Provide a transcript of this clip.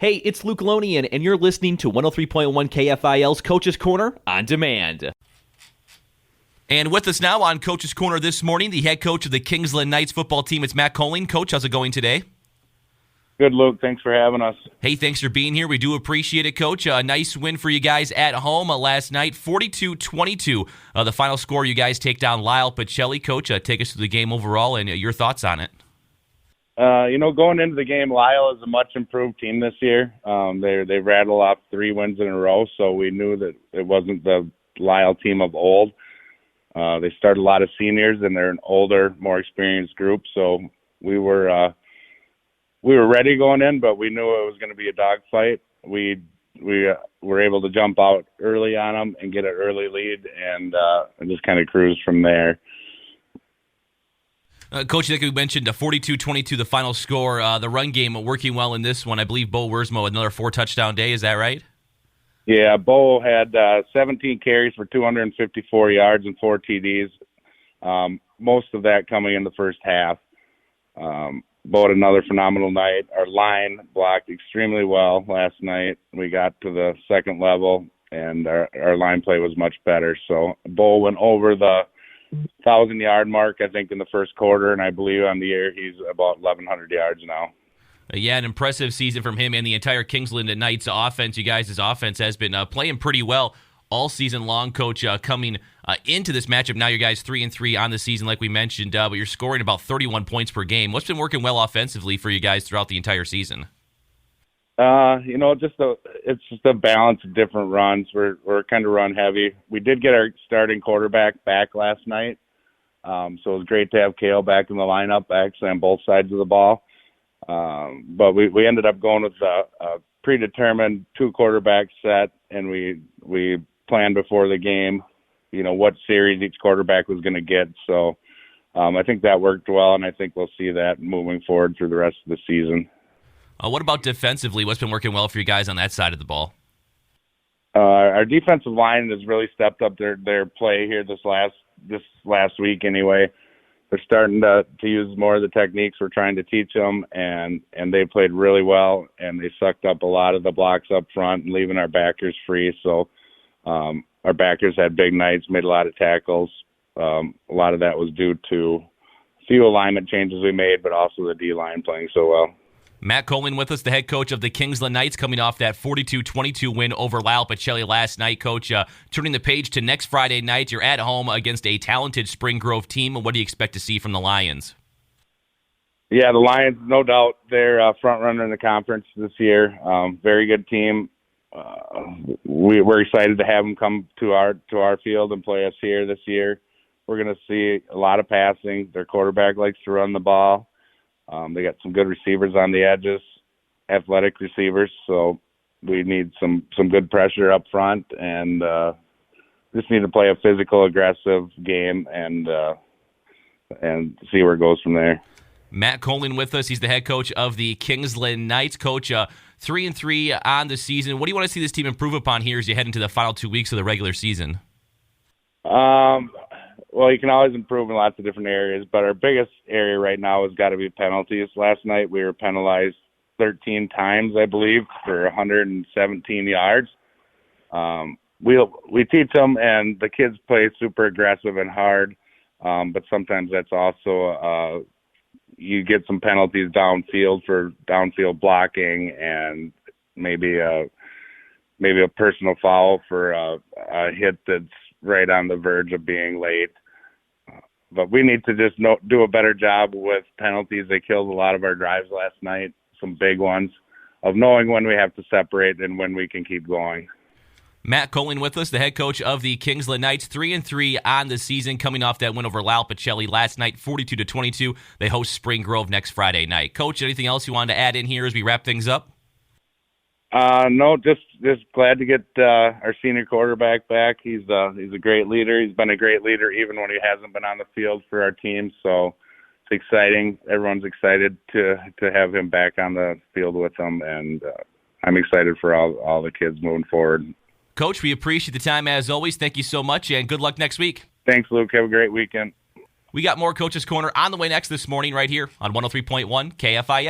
Hey, it's Luke Lonien, and you're listening to 103.1 KFIL's Coach's Corner on Demand. And with us now on Coach's Corner this morning, the head coach of the Kingsland Knights football team. It's Matt Kolling. Coach, how's it going today? Good, Luke. Thanks for having us. Hey, thanks for being here. We do appreciate it, Coach. A nice win for you guys at home last night, 42-22. The final score, you guys take down Lyle Pacelli. Coach, take us through the game overall and your thoughts on it. Going into the game, Lyle is a much improved team this year. They rattled off 3 wins in a row, so we knew that it wasn't the Lyle team of old. They started a lot of seniors, and they're an older, more experienced group. So we were ready going in, but we knew it was going to be a dogfight. We were able to jump out early on them and get an early lead, and just kind of cruise from there. Coach, I think we mentioned 42-22, the final score. The run game working well in this one. I believe Bo Wiersmo had another 4-touchdown day. Is that right? Yeah, Bo had 17 carries for 254 yards and 4 TDs, most of that coming in the first half. Bo had another phenomenal night. Our line blocked extremely well last night. We got to the second level, and our line play was much better. So Bo went over the 1,000-yard mark, I think, in the first quarter, and I believe on the year he's about 1,100 yards now. Yeah, an impressive season from him and the entire Kingsland Knights offense. You guys' offense has been playing pretty well all season long, Coach. Coming into this matchup, now you guys 3-3 on the season, like we mentioned, but you're scoring about 31 points per game. What's been working well offensively for you guys throughout the entire season? It's just a balance of different runs. We're kind of run heavy. We did get our starting quarterback back last night, so it was great to have Kale back in the lineup, actually on both sides of the ball. But we ended up going with a predetermined 2-quarterback set, and we planned before the game, what series each quarterback was going to get. So I think that worked well, and I think we'll see that moving forward through the rest of the season. What about defensively? What's been working well for you guys on that side of the ball? Our defensive line has really stepped up their play here this last week anyway. They're starting to use more of the techniques we're trying to teach them, and they played really well, and they sucked up a lot of the blocks up front and leaving our backers free. So our backers had big nights, made a lot of tackles. A lot of that was due to a few alignment changes we made, but also the D-line playing so well. Matt Kolling with us, the head coach of the Kingsland Knights, coming off that 42-22 win over Lyle Pacelli last night. Coach, turning the page to next Friday night, you're at home against a talented Spring Grove team. What do you expect to see from the Lions? Yeah, the Lions, no doubt, they're a front runner in the conference this year. Very good team. We're excited to have them come to our field and play us here this year. We're going to see a lot of passing. Their quarterback likes to run the ball. They got some good receivers on the edges, athletic receivers, so we need some good pressure up front, and just need to play a physical, aggressive game and see where it goes from there. Matt Kolling with us. He's the head coach of the Kingsland Knights. Coach, 3-3 on the season. What do you want to see this team improve upon here as you head into the final 2 weeks of the regular season? Well, you can always improve in lots of different areas, but our biggest area right now has got to be penalties. Last night we were penalized 13 times, I believe, for 117 yards. We teach them, and the kids play super aggressive and hard, but sometimes that's also you get some penalties downfield for downfield blocking, and maybe a personal foul for a hit that's right on the verge of being late. But we need to just do a better job with penalties. They killed a lot of our drives last night, some big ones, of knowing when we have to separate and when we can keep going. Matt Kolling with us, the head coach of the Kingsland Knights, 3-3 on the season, coming off that win over Lyle Pacelli last night, 42-22. They host Spring Grove next Friday night. Coach, anything else you wanted to add in here as we wrap things up? No, just glad to get our senior quarterback back. He's a great leader. He's been a great leader even when he hasn't been on the field for our team. So it's exciting. Everyone's excited to have him back on the field with them, and I'm excited for all the kids moving forward. Coach, we appreciate the time as always. Thank you so much, and good luck next week. Thanks, Luke. Have a great weekend. We got more Coach's Corner on the way next this morning right here on 103.1 KFIL.